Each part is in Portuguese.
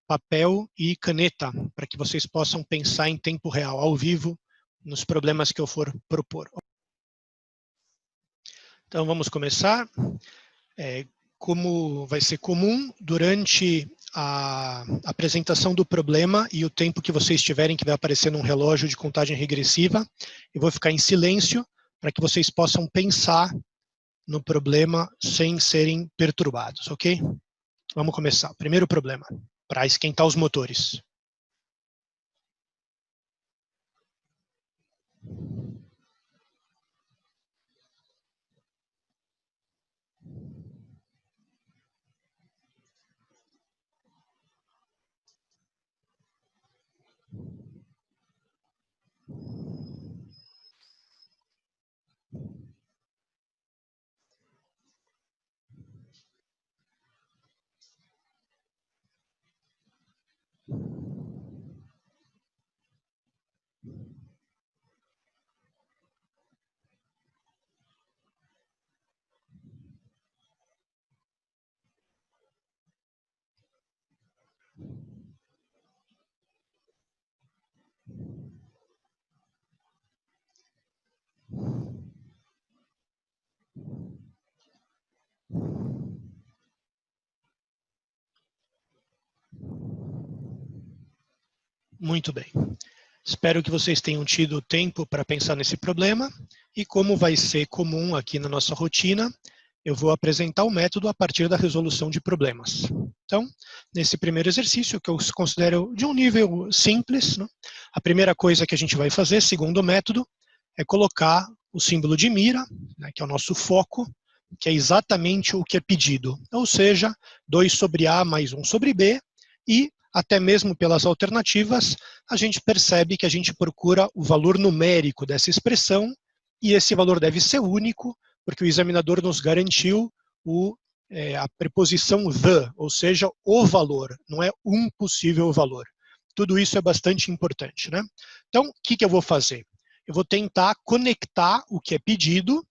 papel e caneta, para que vocês possam pensar em tempo real, ao vivo, nos problemas que eu for propor. Então, vamos começar. Como vai ser comum, durante a apresentação do problema e o tempo que vocês tiverem, que vai aparecer num relógio de contagem regressiva, eu vou ficar em silêncio para que vocês possam pensar no problema sem serem perturbados, ok? Vamos começar. Primeiro problema, para esquentar os motores. Muito bem. Espero que vocês tenham tido tempo para pensar nesse problema e, como vai ser comum aqui na nossa rotina, eu vou apresentar o método a partir da resolução de problemas. Então, nesse primeiro exercício, que eu considero de um nível simples, né, a primeira coisa que a gente vai fazer, segundo o método, é colocar o símbolo de mira, né, que é o nosso foco, que é exatamente o que é pedido, ou seja, 2 sobre A mais 1 sobre B, e até mesmo pelas alternativas, a gente percebe que a gente procura o valor numérico dessa expressão, e esse valor deve ser único, porque o examinador nos garantiu a preposição the, ou seja, o valor, não é um possível valor. Tudo isso é bastante importante, né? Então, o que eu vou fazer? Eu vou tentar conectar o que é pedido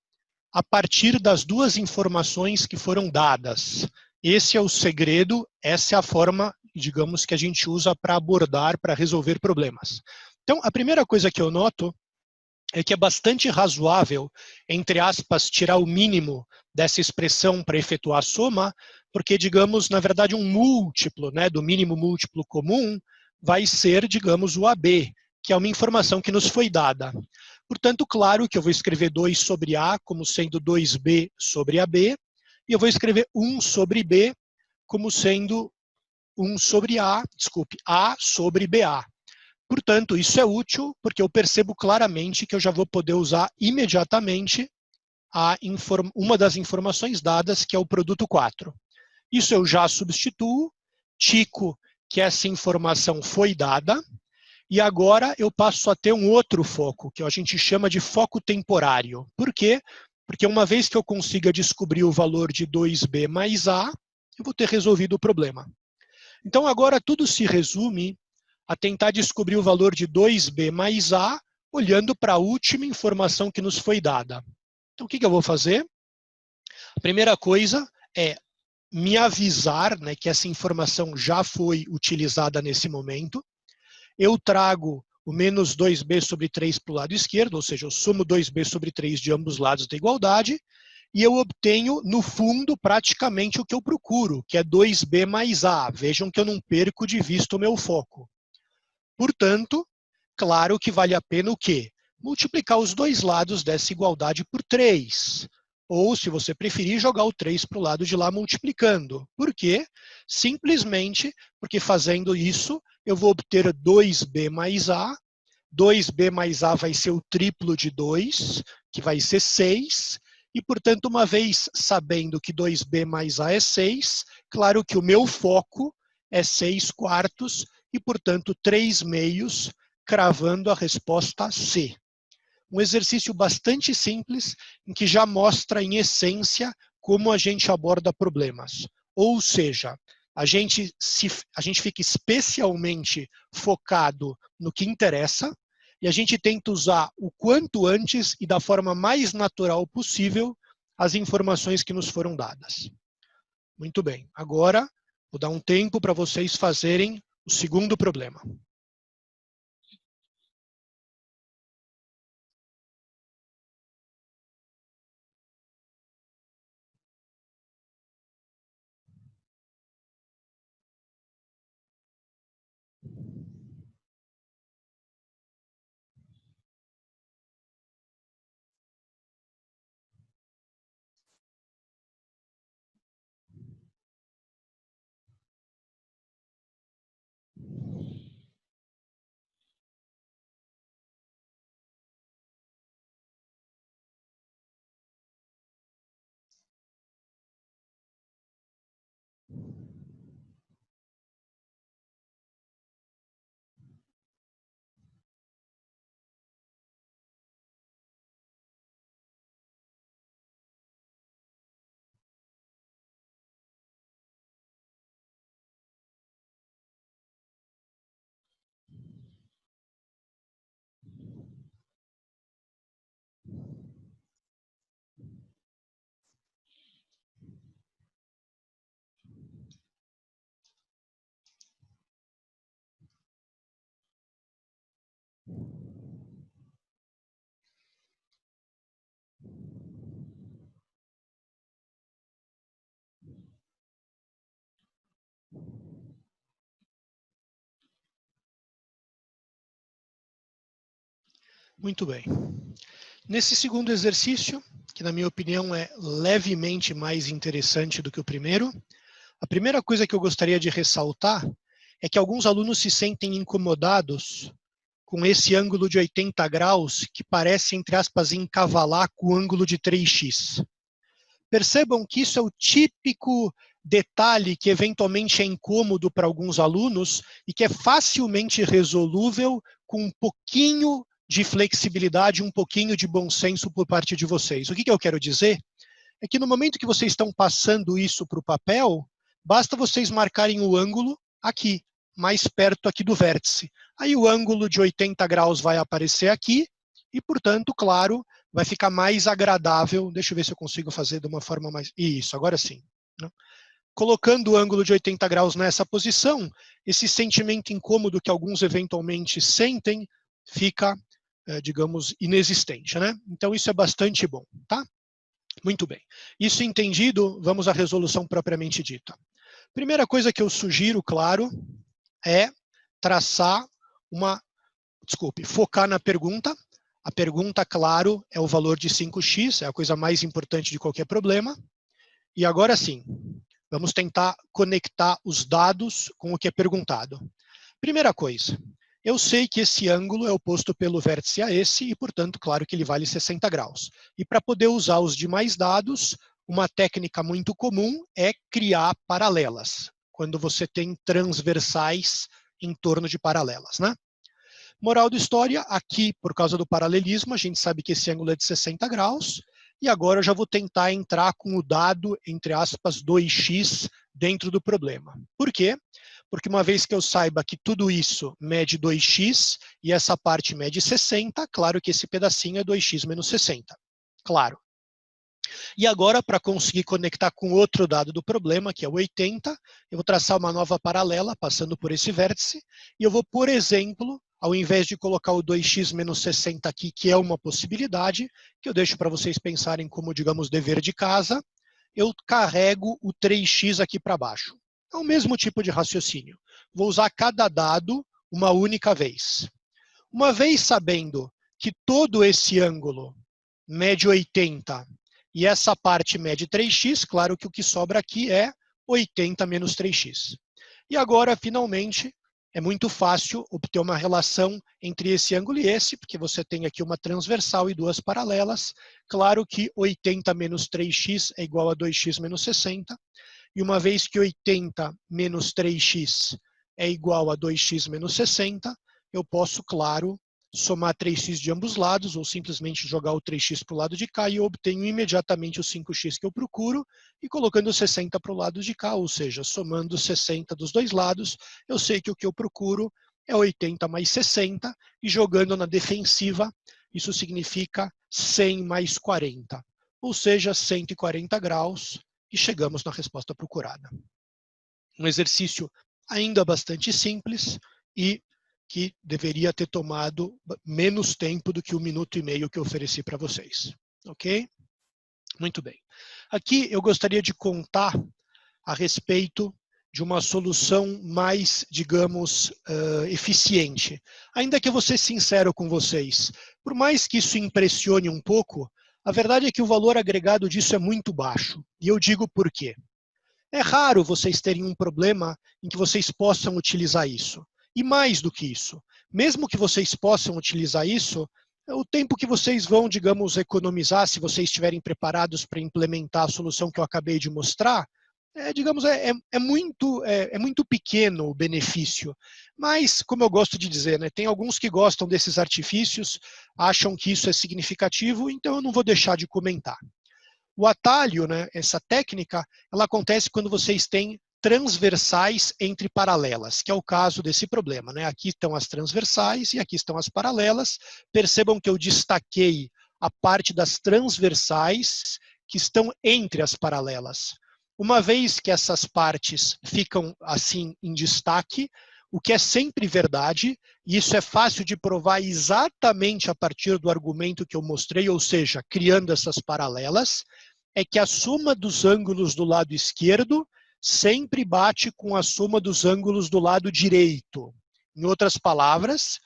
a partir das duas informações que foram dadas. Esse é o segredo, essa é a forma, digamos, que a gente usa para abordar, para resolver problemas. Então, a primeira coisa que eu noto é que é bastante razoável, entre aspas, tirar o mínimo dessa expressão para efetuar a soma, porque, digamos, na verdade, um múltiplo, né, do mínimo múltiplo comum vai ser, digamos, o AB, que é uma informação que nos foi dada. Portanto, claro que eu vou escrever 2 sobre A como sendo 2B sobre AB, e eu vou escrever 1 sobre B como sendo 1 sobre A sobre BA. Portanto, isso é útil porque eu percebo claramente que eu já vou poder usar imediatamente uma das informações dadas, que é o produto 4. Isso eu já substituo, tico que essa informação foi dada, e agora eu passo a ter um outro foco, que a gente chama de foco temporário. Por quê? Porque uma vez que eu consiga descobrir o valor de 2B mais A, eu vou ter resolvido o problema. Então agora tudo se resume a tentar descobrir o valor de 2B mais A, olhando para a última informação que nos foi dada. Então o que eu vou fazer? A primeira coisa é me avisar, né, que essa informação já foi utilizada nesse momento. Eu trago o menos 2B sobre 3 para o lado esquerdo, ou seja, eu somo 2B sobre 3 de ambos os lados da igualdade, e eu obtenho, no fundo, praticamente o que eu procuro, que é 2B mais A. Vejam que eu não perco de vista o meu foco. Portanto, claro que vale a pena o quê? Multiplicar os dois lados dessa igualdade por 3. Ou, se você preferir, jogar o 3 para o lado de lá multiplicando. Por quê? Simplesmente porque fazendo isso, eu vou obter 2B mais A. 2B mais A vai ser o triplo de 2, que vai ser 6. E, portanto, uma vez sabendo que 2B mais A é 6, claro que o meu foco é 6 quartos e, portanto, 3 meios, cravando a resposta C. Um exercício bastante simples, em que já mostra, em essência, como a gente aborda problemas. Ou seja, a gente fica especialmente focado no que interessa, e a gente tenta usar o quanto antes e da forma mais natural possível as informações que nos foram dadas. Muito bem, agora vou dar um tempo para vocês fazerem O segundo problema. Muito bem. Nesse segundo exercício, que na minha opinião é levemente mais interessante do que o primeiro, a primeira coisa que eu gostaria de ressaltar é que alguns alunos se sentem incomodados com esse ângulo de 80 graus que parece, entre aspas, encavalar com o ângulo de 3x. Percebam que isso é o típico detalhe que eventualmente é incômodo para alguns alunos e que é facilmente resolúvel com um pouquinho de flexibilidade, um pouquinho de bom senso por parte de vocês. O que eu quero dizer é que no momento que vocês estão passando isso para o papel, basta vocês marcarem o ângulo aqui, mais perto aqui do vértice. Aí o ângulo de 80 graus vai aparecer aqui e, portanto, claro, vai ficar mais agradável. Deixa eu ver se eu consigo fazer de uma forma mais... Isso, agora sim. Colocando o ângulo de 80 graus nessa posição, esse sentimento incômodo que alguns eventualmente sentem fica, digamos, inexistente, né? Então isso é bastante bom, tá? Muito bem. Isso entendido, vamos à resolução propriamente dita. Primeira coisa que eu sugiro, claro, é traçar uma... Desculpe, focar na pergunta. A pergunta, claro, é o valor de 5x, é a coisa mais importante de qualquer problema. E agora sim, vamos tentar conectar os dados com o que é perguntado. Primeira coisa, eu sei que esse ângulo é oposto pelo vértice a esse e, portanto, claro que ele vale 60 graus. E para poder usar os demais dados, uma técnica muito comum é criar paralelas, quando você tem transversais em torno de paralelas, né? Moral da história, aqui, por causa do paralelismo, a gente sabe que esse ângulo é de 60 graus, e agora eu já vou tentar entrar com o dado, entre aspas, 2x dentro do problema. Por quê? Porque uma vez que eu saiba que tudo isso mede 2x, e essa parte mede 60, claro que esse pedacinho é 2x menos 60. Claro. E agora, para conseguir conectar com outro dado do problema, que é o 80, eu vou traçar uma nova paralela, passando por esse vértice, e eu vou, por exemplo, ao invés de colocar o 2x menos 60 aqui, que é uma possibilidade, que eu deixo para vocês pensarem como, digamos, dever de casa, eu carrego o 3x aqui para baixo. É o mesmo tipo de raciocínio. Vou usar cada dado uma única vez. Uma vez sabendo que todo esse ângulo mede 80 e essa parte mede 3x, claro que o que sobra aqui é 80 menos 3x. E agora, finalmente, é muito fácil obter uma relação entre esse ângulo e esse, porque você tem aqui uma transversal e duas paralelas. Claro que 80 menos 3x é igual a 2x menos 60. E uma vez que 80 menos 3x é igual a 2x menos 60, eu posso, claro, somar 3x de ambos lados, ou simplesmente jogar o 3x para o lado de cá, e eu obtenho imediatamente o 5x que eu procuro, e colocando 60 para o lado de cá, ou seja, somando 60 dos dois lados, eu sei que o que eu procuro é 80 mais 60, e jogando na defensiva, isso significa 100 mais 40, ou seja, 140 graus, e chegamos na resposta procurada. Um exercício ainda bastante simples e que deveria ter tomado menos tempo do que 1 minuto e meio que eu ofereci para vocês. Ok? Muito bem. Aqui eu gostaria de contar a respeito de uma solução mais, digamos, eficiente. Ainda que eu vou ser sincero com vocês, por mais que isso impressione um pouco, a verdade é que o valor agregado disso é muito baixo. E eu digo por quê. É raro vocês terem um problema em que vocês possam utilizar isso. E mais do que isso, mesmo que vocês possam utilizar isso, o tempo que vocês vão, digamos, economizar, se vocês estiverem preparados para implementar a solução que eu acabei de mostrar, digamos, é muito pequeno o benefício. Mas, como eu gosto de dizer, né, tem alguns que gostam desses artifícios, acham que isso é significativo, então eu não vou deixar de comentar. O atalho, né, essa técnica, ela acontece quando vocês têm transversais entre paralelas, que é o caso desse problema, né? Aqui estão as transversais e aqui estão as paralelas. Percebam que eu destaquei a parte das transversais que estão entre as paralelas. Uma vez que essas partes ficam assim em destaque, o que é sempre verdade, e isso é fácil de provar exatamente a partir do argumento que eu mostrei, ou seja, criando essas paralelas, é que a soma dos ângulos do lado esquerdo sempre bate com a soma dos ângulos do lado direito. Em outras palavras,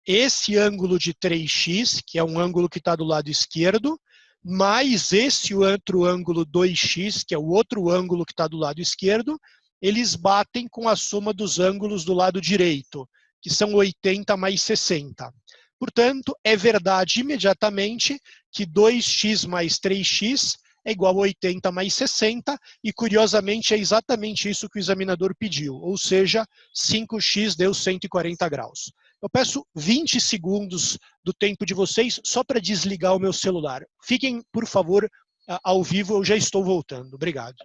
esse ângulo de 3x, que é um ângulo que está do lado esquerdo, mais esse outro ângulo 2x, que é o outro ângulo que está do lado esquerdo, eles batem com a soma dos ângulos do lado direito, que são 80 mais 60. Portanto, é verdade imediatamente que 2x mais 3x é igual a 80 mais 60, e curiosamente é exatamente isso que o examinador pediu, ou seja, 5x deu 140 graus. Eu peço 20 segundos do tempo de vocês só para desligar o meu celular. Fiquem, por favor, ao vivo, eu já estou voltando. Obrigado.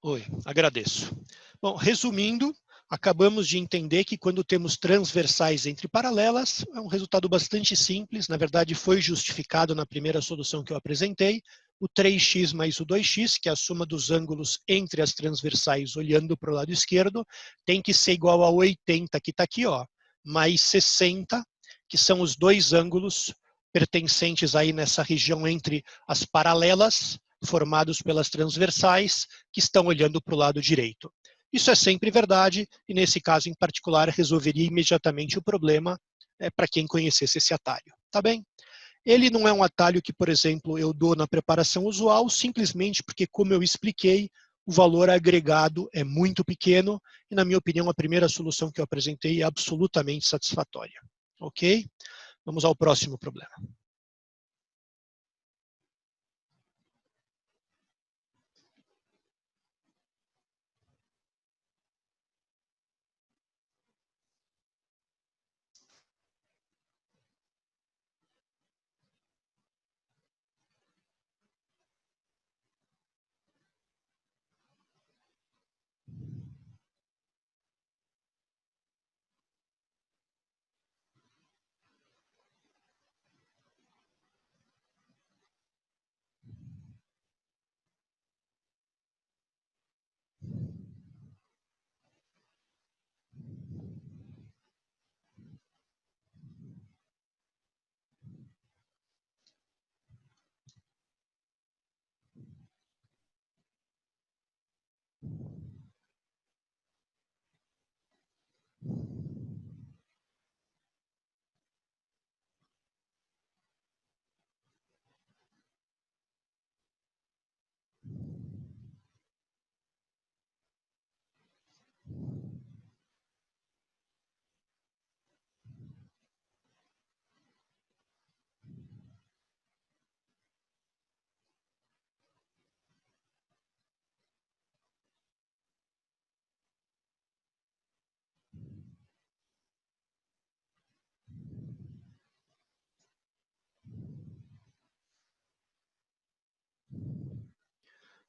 Oi, agradeço. Bom, resumindo, acabamos de entender que quando temos transversais entre paralelas, é um resultado bastante simples, na verdade foi justificado na primeira solução que eu apresentei, o 3x mais o 2x, que é a soma dos ângulos entre as transversais olhando para o lado esquerdo, tem que ser igual a 80, que está aqui, ó, mais 60, que são os dois ângulos pertencentes aí nessa região entre as paralelas, formados pelas transversais, que estão olhando para o lado direito. Isso é sempre verdade, e nesse caso em particular resolveria imediatamente o problema para quem conhecesse esse atalho. Tá bem? Ele não é um atalho que, por exemplo, eu dou na preparação usual, simplesmente porque, como eu expliquei, o valor agregado é muito pequeno, e na minha opinião a primeira solução que eu apresentei é absolutamente satisfatória. Ok? Vamos ao próximo problema.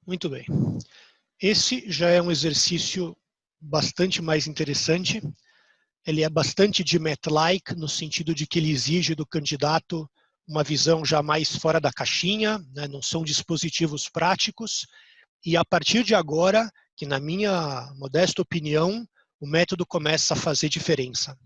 Muito bem. Esse já é um exercício bastante mais interessante. Ele é bastante GMAT-like, no sentido de que ele exige do candidato uma visão já mais fora da caixinha, né? Não são dispositivos práticos. E a partir de agora, que na minha modesta opinião, o método começa a fazer diferença.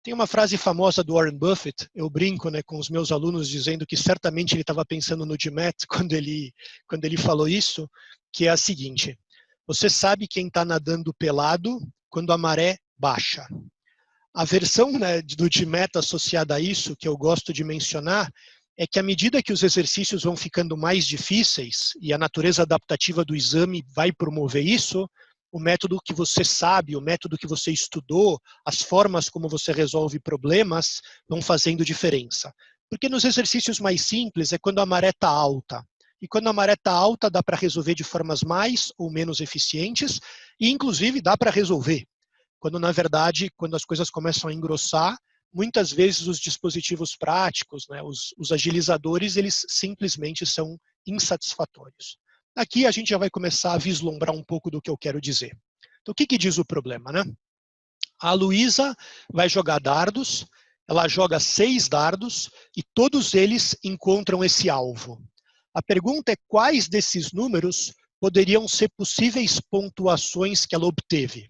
Tem uma frase famosa do Warren Buffett, eu brinco, né, com os meus alunos dizendo que certamente ele estava pensando no GMAT quando ele falou isso, que é a seguinte: você sabe quem está nadando pelado quando a maré baixa. A versão, né, do GMAT associada a isso, que eu gosto de mencionar, é que à medida que os exercícios vão ficando mais difíceis e a natureza adaptativa do exame vai promover isso, o método que você sabe, o método que você estudou, as formas como você resolve problemas vão fazendo diferença. Porque nos exercícios mais simples é quando a maré está alta. E quando a maré está alta, dá para resolver de formas mais ou menos eficientes e, inclusive, dá para resolver. Quando, na verdade, quando as coisas começam a engrossar, muitas vezes os dispositivos práticos, né, os agilizadores, eles simplesmente são insatisfatórios. Aqui a gente já vai começar a vislumbrar um pouco do que eu quero dizer. Então, o que diz o problema, né? A Luísa vai jogar dardos, ela joga 6 dardos e todos eles encontram esse alvo. A pergunta é quais desses números poderiam ser possíveis pontuações que ela obteve.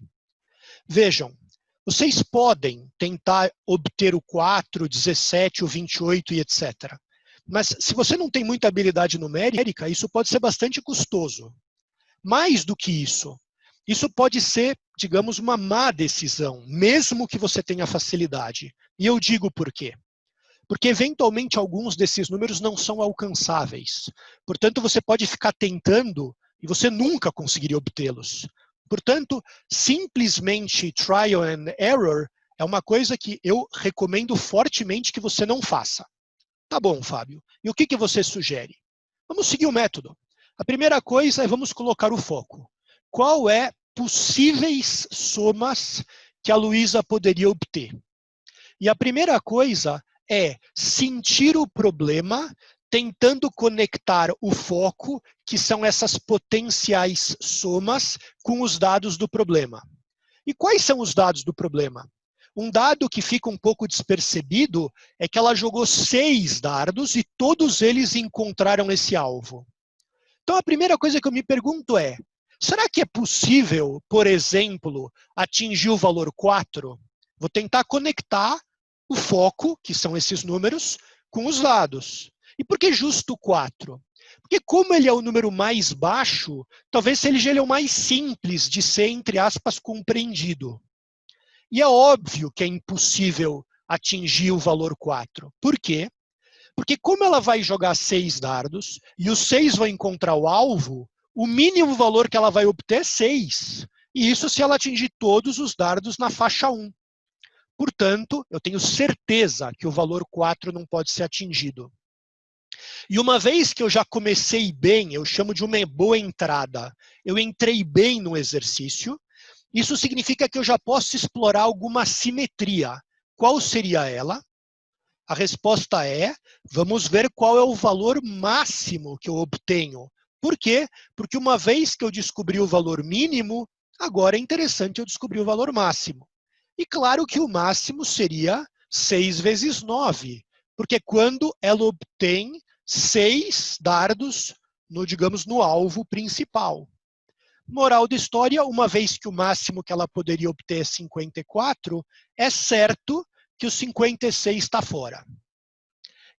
Vejam, vocês podem tentar obter o 4, 17, o 28 e etc. Mas se você não tem muita habilidade numérica, isso pode ser bastante custoso. Mais do que isso pode ser, digamos, uma má decisão, mesmo que você tenha facilidade. E eu digo por quê. Porque, eventualmente, alguns desses números não são alcançáveis. Portanto, você pode ficar tentando e você nunca conseguiria obtê-los. Portanto, simplesmente trial and error é uma coisa que eu recomendo fortemente que você não faça. Tá bom, Fábio. E o que você sugere? Vamos seguir o método. A primeira coisa é vamos colocar o foco. Qual é possíveis somas que a Luísa poderia obter? E a primeira coisa é sentir o problema tentando conectar o foco, que são essas potenciais somas, com os dados do problema. E quais são os dados do problema? Um dado que fica um pouco despercebido é que ela jogou 6 dardos e todos eles encontraram esse alvo. Então, a primeira coisa que eu me pergunto é, será que é possível, por exemplo, atingir o valor 4? Vou tentar conectar o foco, que são esses números, com os dados. E por que justo 4? Porque como ele é o número mais baixo, talvez ele é o mais simples de ser, entre aspas, compreendido. E é óbvio que é impossível atingir o valor 4. Por quê? Porque como ela vai jogar 6 dardos, e os 6 vão encontrar o alvo, o mínimo valor que ela vai obter é 6. E isso se ela atingir todos os dardos na faixa 1. Portanto, eu tenho certeza que o valor 4 não pode ser atingido. E uma vez que eu já comecei bem, eu chamo de uma boa entrada, eu entrei bem no exercício, isso significa que eu já posso explorar alguma simetria. Qual seria ela? A resposta é, vamos ver qual é o valor máximo que eu obtenho. Por quê? Porque uma vez que eu descobri o valor mínimo, agora é interessante eu descobrir o valor máximo. E claro que o máximo seria 6 vezes 9, porque quando ela obtém 6 dardos digamos, no alvo principal. Moral da história, uma vez que o máximo que ela poderia obter é 54, é certo que o 56 está fora.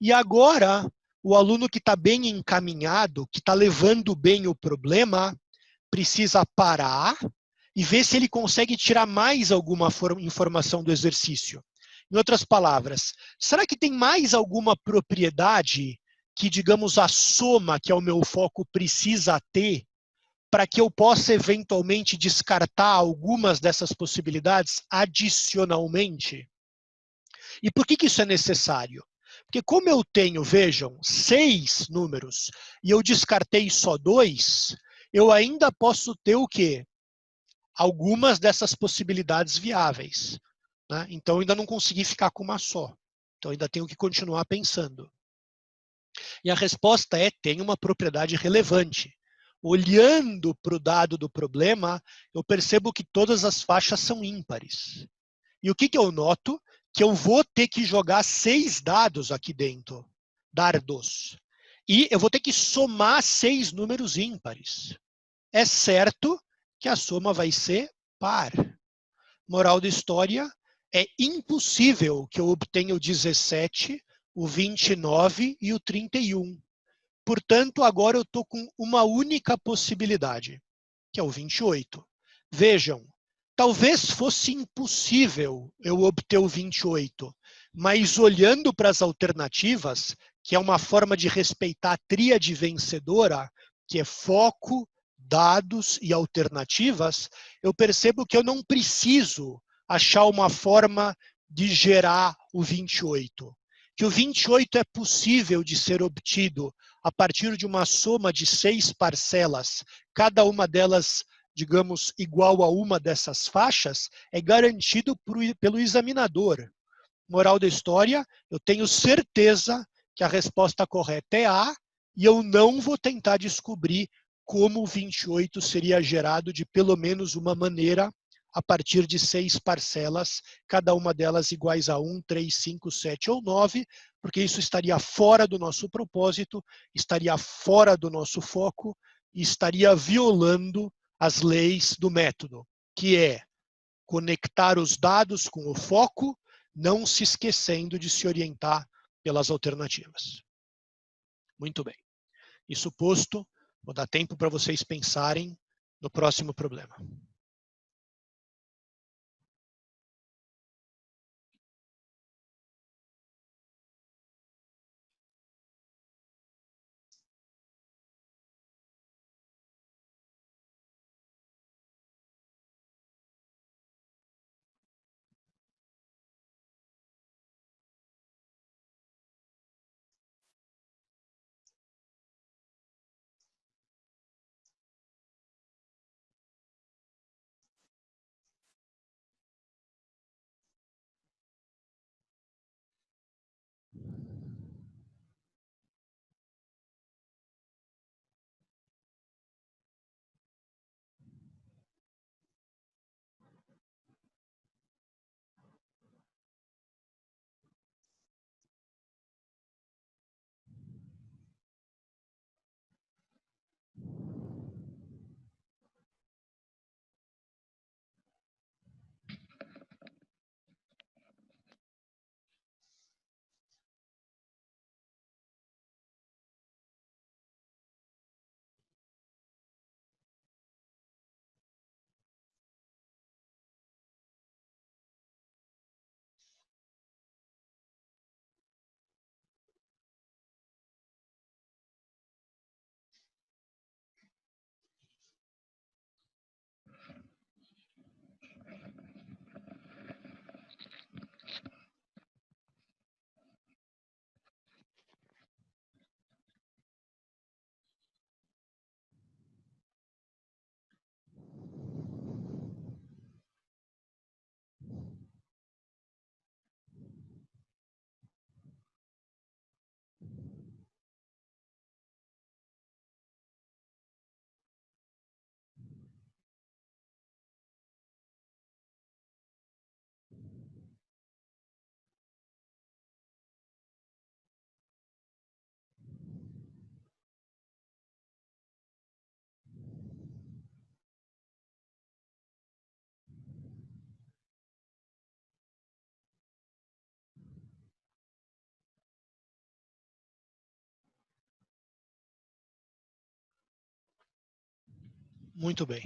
E agora, o aluno que está bem encaminhado, que está levando bem o problema, precisa parar e ver se ele consegue tirar mais alguma informação do exercício. Em outras palavras, será que tem mais alguma propriedade que, digamos, a soma, que é o meu foco, precisa ter para que eu possa eventualmente descartar algumas dessas possibilidades adicionalmente? E por que isso é necessário? Porque como eu tenho, vejam, 6 números e eu descartei só 2, eu ainda posso ter o quê? Algumas dessas possibilidades viáveis. Né? Então, eu ainda não consegui ficar com uma só. Então, eu ainda tenho que continuar pensando. E a resposta é, tem uma propriedade relevante. olhando para o dado do problema, eu percebo que todas as faixas são ímpares. E o que eu noto? Que eu vou ter que jogar 6 dados aqui dentro, dardos. E eu vou ter que somar 6 números ímpares. É certo que a soma vai ser par. Moral da história, é impossível que eu obtenha o 17, o 29 e o 31. Portanto, agora eu estou com uma única possibilidade, que é o 28. Vejam, talvez fosse impossível eu obter o 28, mas olhando para as alternativas, que é uma forma de respeitar a tríade vencedora, que é foco, dados e alternativas, eu percebo que eu não preciso achar uma forma de gerar o 28. Que o 28 é possível de ser obtido a partir de uma soma de 6 parcelas, cada uma delas, digamos, igual a uma dessas faixas, é garantido pelo examinador. Moral da história, eu tenho certeza que a resposta correta é A, e eu não vou tentar descobrir como o 28 seria gerado de pelo menos uma maneira a partir de 6 parcelas, cada uma delas iguais a 1, 3, 5, 7 ou 9, porque isso estaria fora do nosso propósito, estaria fora do nosso foco e estaria violando as leis do método, que é conectar os dados com o foco, não se esquecendo de se orientar pelas alternativas. Muito bem. Isso posto, vou dar tempo para vocês pensarem no próximo problema. Muito bem.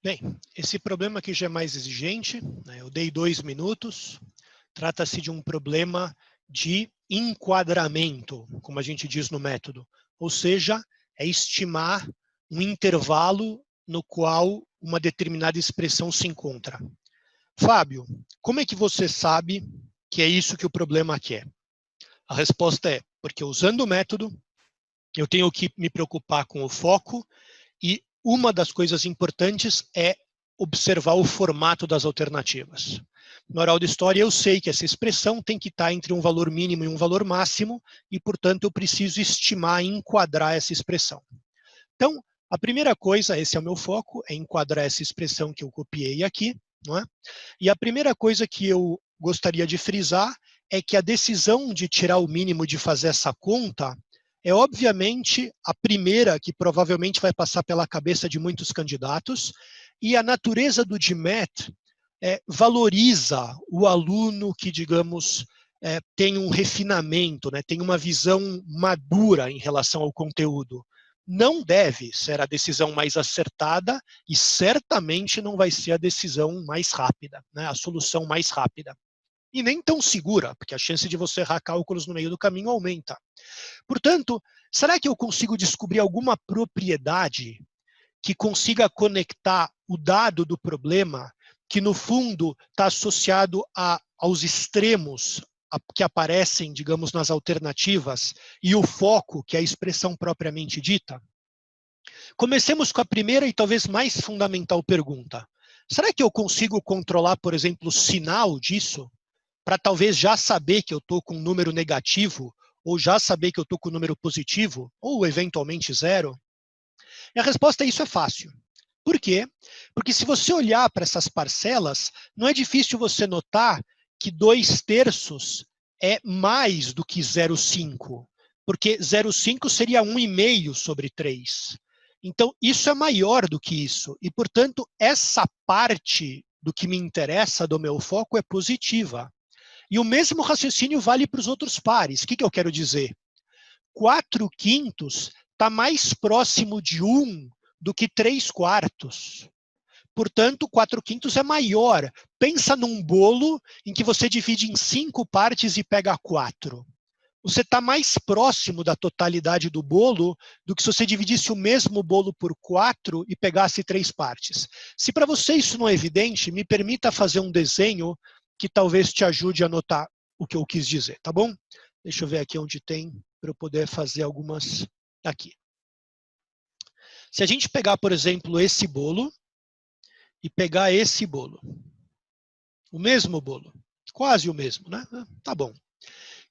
Bem, esse problema aqui já é mais exigente, né? Eu dei 2 minutos. Trata-se de um problema de enquadramento, como a gente diz no método. Ou seja, é estimar um intervalo no qual uma determinada expressão se encontra. Fábio, como é que você sabe que é isso que o problema quer? A resposta é, porque usando o método, eu tenho que me preocupar com o foco e uma das coisas importantes é observar o formato das alternativas. Moral da história, eu sei que essa expressão tem que estar entre um valor mínimo e um valor máximo e, portanto, eu preciso estimar e enquadrar essa expressão. Então, A primeira coisa, esse é o meu foco, é enquadrar essa expressão que eu copiei aqui, não é? E a primeira coisa que eu gostaria de frisar é que a decisão de tirar o mínimo de fazer essa conta é obviamente a primeira que provavelmente vai passar pela cabeça de muitos candidatos, e a natureza do GMAT valoriza o aluno que, digamos, tem um refinamento, né, tem uma visão madura em relação ao conteúdo. Não deve ser a decisão mais acertada e certamente não vai ser a decisão mais rápida, né, a solução mais rápida. E nem tão segura, porque a chance de você errar cálculos no meio do caminho aumenta. Portanto, será que eu consigo descobrir alguma propriedade que consiga conectar o dado do problema, que no fundo está associado aos extremos que aparecem, digamos, nas alternativas, e o foco, que é a expressão propriamente dita? Comecemos com a primeira e talvez mais fundamental pergunta. Será que eu consigo controlar, por exemplo, o sinal disso, para talvez já saber que eu estou com um número negativo, ou já saber que eu estou com um número positivo, ou eventualmente zero? E a resposta a isso é fácil. Por quê? Porque se você olhar para essas parcelas, não é difícil você notar que 2/3 é mais do que 0,5, porque 0,5 seria 1,5 sobre 3. Então, isso é maior do que isso, e, portanto, essa parte do que me interessa, do meu foco, é positiva. E o mesmo raciocínio vale para os outros pares. O que eu quero dizer? 4/5 está mais próximo de 1 do que 3/4. Portanto, 4/5 é maior. Pensa num bolo em que você divide em 5 partes e pega 4. Você está mais próximo da totalidade do bolo do que se você dividisse o mesmo bolo por 4 e pegasse 3 partes. Se para você isso não é evidente, me permita fazer um desenho que talvez te ajude a notar o que eu quis dizer, tá bom? Deixa eu ver aqui onde tem para eu poder fazer algumas aqui. Se a gente pegar, por exemplo, esse bolo e pegar esse bolo, o mesmo bolo, quase o mesmo, né? Tá bom.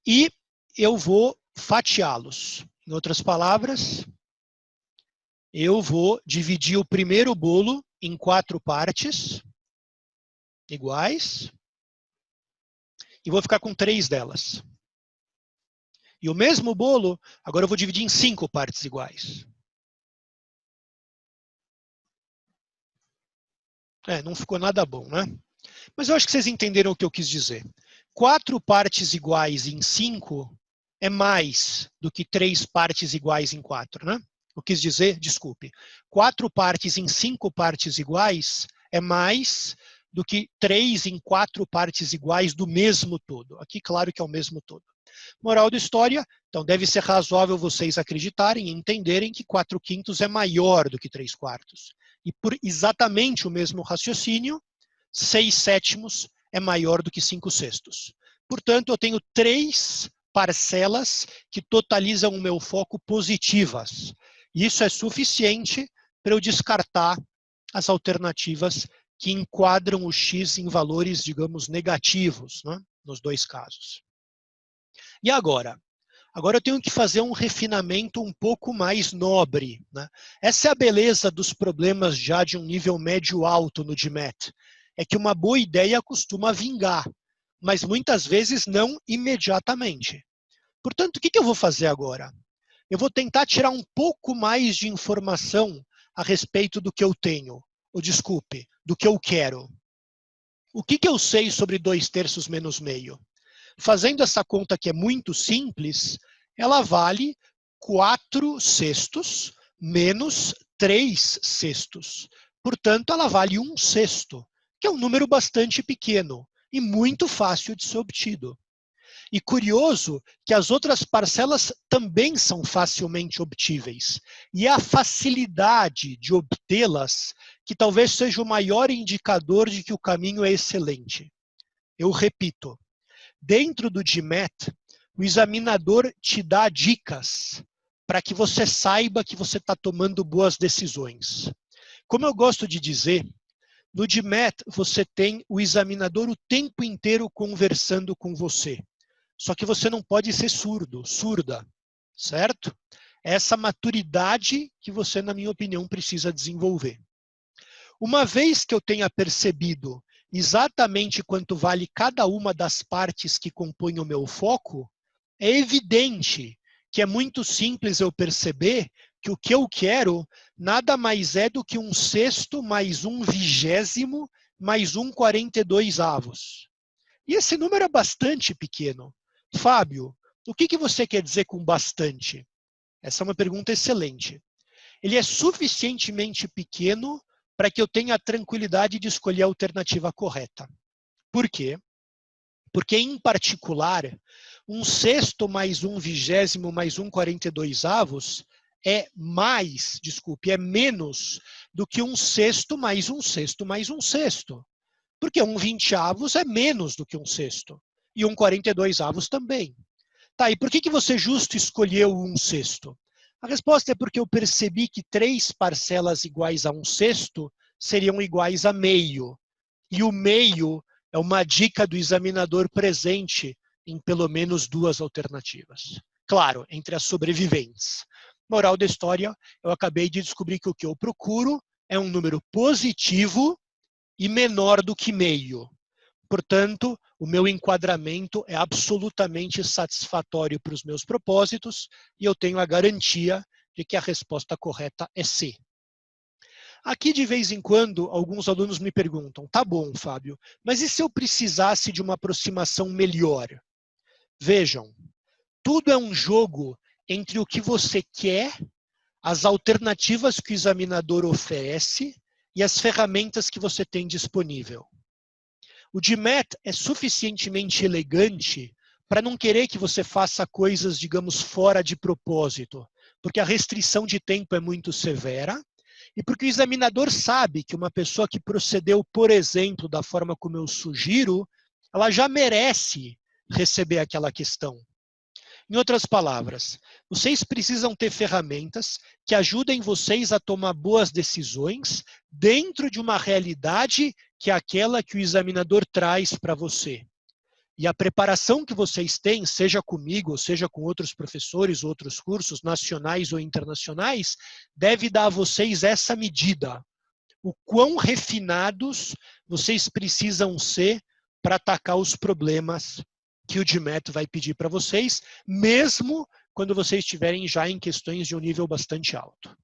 E eu vou fatiá-los. Em outras palavras, eu vou dividir o primeiro bolo em 4 partes iguais e vou ficar com 3 delas. E o mesmo bolo, agora eu vou dividir em 5 partes iguais. Não ficou nada bom, né? Mas eu acho que vocês entenderam o que eu quis dizer. 4 partes iguais em 5 é mais do que 3 partes iguais em 4, né? Eu quis dizer, desculpe, 4 partes em 5 partes iguais é mais do que 3 em 4 partes iguais do mesmo todo. Aqui, claro que é o mesmo todo. Moral da história, então deve ser razoável vocês acreditarem e entenderem que 4/5 é maior do que 3/4. E por exatamente o mesmo raciocínio, 6/7 é maior do que 5/6. Portanto, eu tenho 3 parcelas que totalizam o meu foco positivas. Isso é suficiente para eu descartar as alternativas que enquadram o X em valores, digamos, negativos, né, nos dois casos. E agora? Agora eu tenho que fazer um refinamento um pouco mais nobre, né? Essa é a beleza dos problemas já de um nível médio-alto no GMAT. É que uma boa ideia costuma vingar, mas muitas vezes não imediatamente. Portanto, o que eu vou fazer agora? Eu vou tentar tirar um pouco mais de informação a respeito do que eu tenho, ou desculpe, do que eu quero. O que eu sei sobre 2/3 menos meio? Fazendo essa conta que é muito simples, ela vale 4/6 menos 3/6. Portanto, ela vale 1/6, que é um número bastante pequeno e muito fácil de ser obtido. E curioso que as outras parcelas também são facilmente obtíveis. E é a facilidade de obtê-las que talvez seja o maior indicador de que o caminho é excelente. Eu repito, dentro do GMAT, o examinador te dá dicas para que você saiba que você está tomando boas decisões. Como eu gosto de dizer, no GMAT você tem o examinador o tempo inteiro conversando com você. Só que você não pode ser surdo, surda, certo? É essa maturidade que você, na minha opinião, precisa desenvolver. Uma vez que eu tenha percebido exatamente quanto vale cada uma das partes que compõem o meu foco, é evidente que é muito simples eu perceber que o que eu quero nada mais é do que 1/6 mais 1/20 mais 1/42. E esse número é bastante pequeno. Fábio, o que você quer dizer com bastante? Essa é uma pergunta excelente. Ele é suficientemente pequeno para que eu tenha a tranquilidade de escolher a alternativa correta. Por quê? Porque, em particular, 1/6 mais 1/20 mais 1/42 é menos do que 1/6 mais 1/6 mais 1/6. Porque 1/20 é menos do que 1/6. E 1/42 também. Tá, e por que você justo escolheu o 1/6? A resposta é porque eu percebi que 3 parcelas iguais a 1/6 seriam iguais a meio. E o meio é uma dica do examinador presente em pelo menos 2 alternativas. Claro, entre as sobreviventes. Moral da história, eu acabei de descobrir que o que eu procuro é um número positivo e menor do que meio. Portanto, o meu enquadramento é absolutamente satisfatório para os meus propósitos e eu tenho a garantia de que a resposta correta é C. Aqui, de vez em quando, alguns alunos me perguntam, tá bom, Fábio, mas e se eu precisasse de uma aproximação melhor? Vejam, tudo é um jogo entre o que você quer, as alternativas que o examinador oferece e as ferramentas que você tem disponível. O GMAT é suficientemente elegante para não querer que você faça coisas, digamos, fora de propósito, porque a restrição de tempo é muito severa e porque o examinador sabe que uma pessoa que procedeu, por exemplo, da forma como eu sugiro, ela já merece receber aquela questão. Em outras palavras, vocês precisam ter ferramentas que ajudem vocês a tomar boas decisões dentro de uma realidade que é aquela que o examinador traz para você. E a preparação que vocês têm, seja comigo, ou seja com outros professores, outros cursos, nacionais ou internacionais, deve dar a vocês essa medida. O quão refinados vocês precisam ser para atacar os problemas que o GMAT vai pedir para vocês, mesmo quando vocês estiverem já em questões de um nível bastante alto.